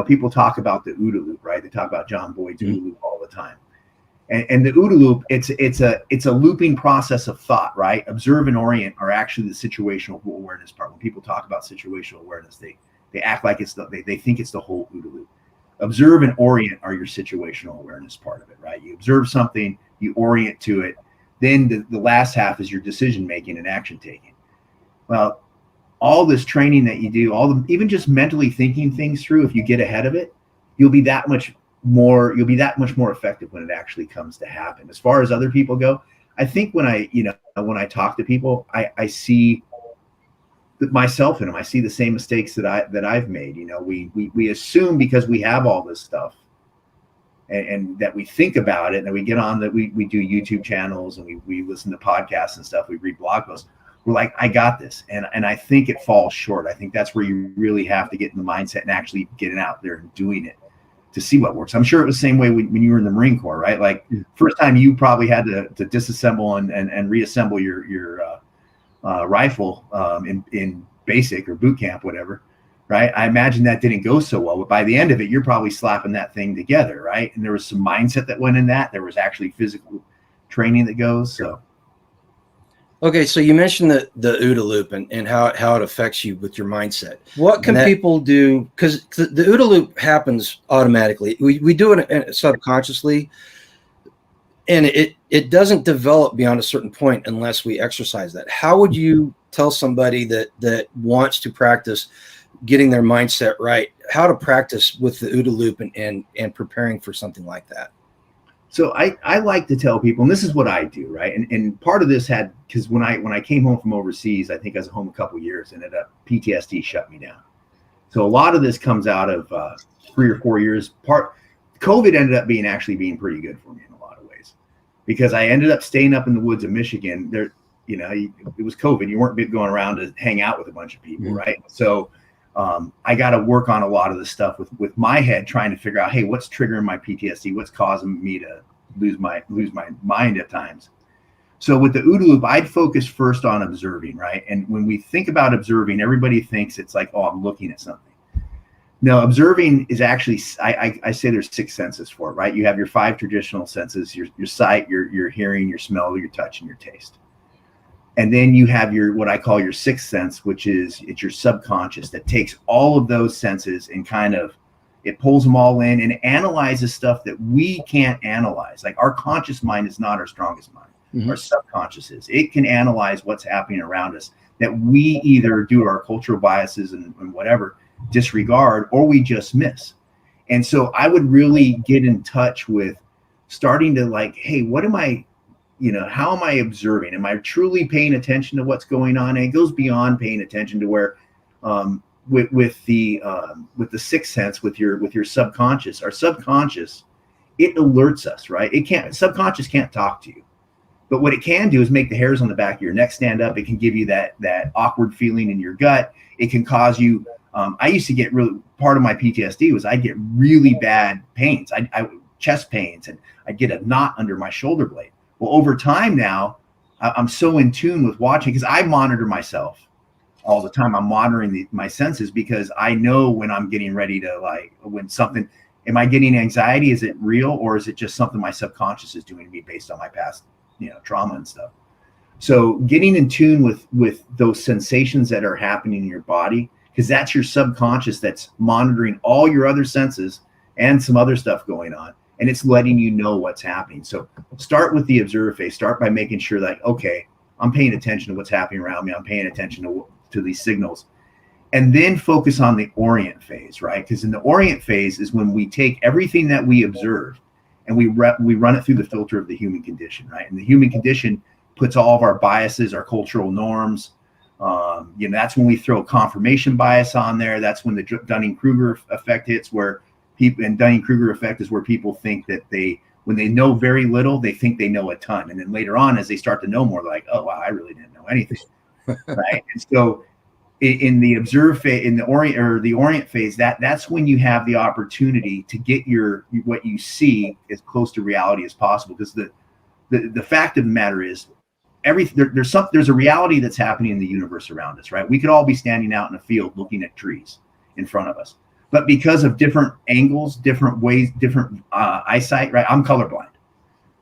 people talk about the OODA Loop, right? They talk about John Boyd's OODA Loop all the time. And the OODA Loop, it's a looping process of thought, right? Observe and orient are actually the situational awareness part. When people talk about situational awareness, they act like they think it's the whole OODA Loop. Observe and orient are your situational awareness part of it, right? You observe something, you orient to it. Then the last half is your decision making and action taking. Well, all this training that you do, even just mentally thinking things through, if you get ahead of it, you'll be that much more effective when it actually comes to happen. As far as other people go, I think when I talk to people, I see myself in them. I see the same mistakes that I've made. We assume because we have all this stuff and that we think about it, and that we get on that we do YouTube channels and we listen to podcasts and stuff, we read blog posts. We're like, I got this. And I think it falls short. I think that's where you really have to get in the mindset and actually getting out there and doing it to see what works. I'm sure it was the same way when you were in the Marine Corps, right? Like first time you probably had to disassemble and reassemble your rifle in basic or boot camp, whatever, right? I imagine that didn't go so well, but by the end of it, you're probably slapping that thing together, right? And there was some mindset that went in that. There was actually physical training that goes. So. Okay, so you mentioned the OODA Loop and how it affects you with your mindset. What can people do? Because the OODA Loop happens automatically. We do it subconsciously, and it doesn't develop beyond a certain point unless we exercise that. How would you tell somebody that wants to practice getting their mindset right, how to practice with the OODA Loop and preparing for something like that? So I like to tell people, and this is what I do, right? And part of this had, because when I came home from overseas, I think I was home a couple of years, and PTSD shut me down. So a lot of this comes out of 3 or 4 years. COVID ended up being pretty good for me in a lot of ways, because I ended up staying up in the woods of Michigan. There, it was COVID. You weren't going around to hang out with a bunch of people, right? So I got to work on a lot of the stuff with my head, trying to figure out, hey, what's triggering my PTSD? What's causing me to lose my mind at times? So with the OODA Loop, I'd focus first on observing, right? And when we think about observing, everybody thinks it's like, oh, I'm looking at something. No, observing is actually, I say there's 6 senses for it, right? You have your 5 traditional senses, your sight, your hearing, your smell, your touch, and your taste. And then you have what I call your 6th sense, which is it's your subconscious that takes all of those senses and it pulls them all in and analyzes stuff that we can't analyze. Like our conscious mind is not our strongest mind. Our subconscious is. It can analyze what's happening around us that we either, due to our cultural biases and whatever, disregard, or we just miss. And so I would really get in touch with starting to like, hey, what am I, how am I observing? Am I truly paying attention to what's going on? And it goes beyond paying attention to where, with the 6th sense, with your subconscious, our subconscious, it alerts us, right? Subconscious can't talk to you, but what it can do is make the hairs on the back of your neck stand up. It can give you that awkward feeling in your gut. It can cause you, I used to get part of my PTSD was I'd get really bad pains, chest pains, and I'd get a knot under my shoulder blade. Well, over time now, I'm so in tune with watching, because I monitor myself all the time. I'm monitoring my senses, because I know when I'm getting ready to am I getting anxiety? Is it real, or is it just something my subconscious is doing to me based on my past, trauma and stuff? So getting in tune with those sensations that are happening in your body, because that's your subconscious that's monitoring all your other senses and some other stuff going on. And it's letting you know what's happening. So start with the observe phase. Start by making sure that, okay, I'm paying attention to what's happening around me. I'm paying attention to these signals. And then focus on the orient phase, right? Because in the orient phase is when we take everything that we observe and we run it through the filter of the human condition, right? And the human condition puts all of our biases, our cultural norms. That's when we throw confirmation bias on there. That's when the Dunning-Kruger effect hits, where and Dunning-Kruger effect is where people think that when they know very little, they think they know a ton. And then later on, as they start to know more, they're like, oh, wow, I really didn't know anything. Right. And so in the observe phase, in the orient phase, that's when you have the opportunity to get what you see as close to reality as possible. Because the fact of the matter is, there's a reality that's happening in the universe around us, right? We could all be standing out in a field looking at trees in front of us. but because of different angles, different ways, different eyesight, right? I'm colorblind.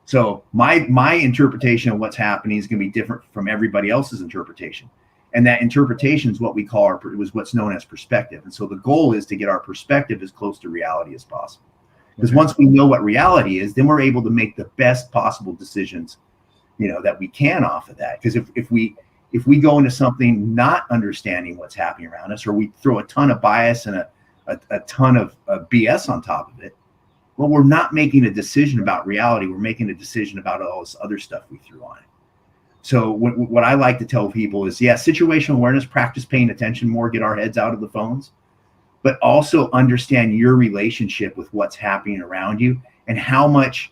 So my interpretation of what's happening is going to be different from everybody else's interpretation. And that interpretation is what we call was what's known as perspective. And so the goal is to get our perspective as close to reality as possible. Because once we know what reality is, then we're able to make the best possible decisions, that we can off of that. Because if we go into something not understanding what's happening around us, or we throw a ton of bias and a ton of BS on top of it, well, we're not making a decision about reality. We're making a decision about all this other stuff we threw on it. So what I like to tell people is, situational awareness, practice paying attention more, get our heads out of the phones, but also understand your relationship with what's happening around you and how much,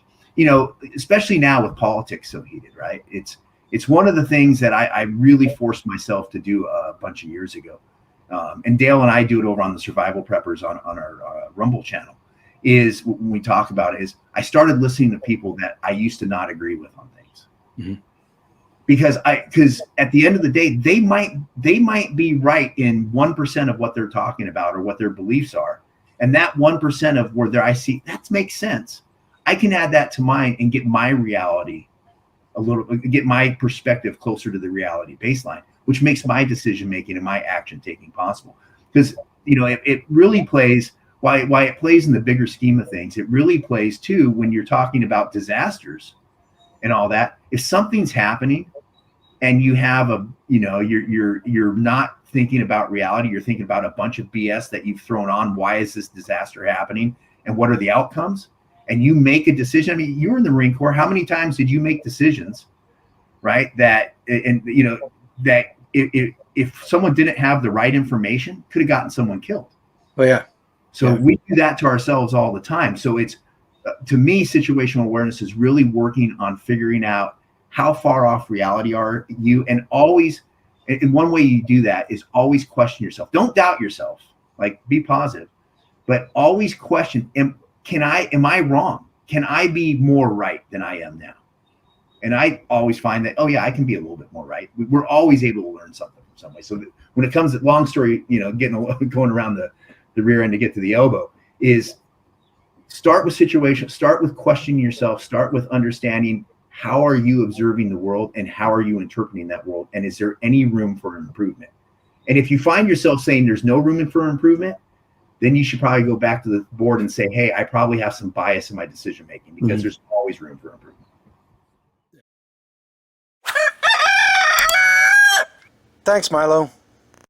especially now with politics so heated, right? It's one of the things that I really forced myself to do a bunch of years ago. And Dale and I do it over on the Survival Preppers on our Rumble channel, is when we talk about it, is I started listening to people that I used to not agree with on things. Mm-hmm. Because at the end of the day, they might be right in 1% of what they're talking about or what their beliefs are. And that 1% of where I see that makes sense. I can add that to mine and get my reality get my perspective closer to the reality baseline, which makes my decision making and my action taking possible. Because it really plays why it plays in the bigger scheme of things. It really plays too when you're talking about disasters and all that. If something's happening and you have you're not thinking about reality, you're thinking about a bunch of BS that you've thrown on. Why is this disaster happening and what are the outcomes? And you make a decision. I mean, you were in the Marine Corps. How many times did you make decisions, right? That if someone didn't have the right information, could have gotten someone killed. Oh yeah. So we do that to ourselves all the time. So it's to me, situational awareness is really working on figuring out how far off reality are you, and always. And one way you do that is always question yourself. Don't doubt yourself. Like, be positive, but always question. Am I wrong? Can I be more right than I am now? And I always find that, I can be a little bit more right. We're always able to learn something from some way. So when it comes to long story, going around the rear end to get to the elbow, is start with situation, start with questioning yourself, start with understanding how are you observing the world and how are you interpreting that world? And is there any room for improvement? And if you find yourself saying there's no room for improvement, then you should probably go back to the board and say, hey, I probably have some bias in my decision making, because there's always room for improvement. Thanks, Milo.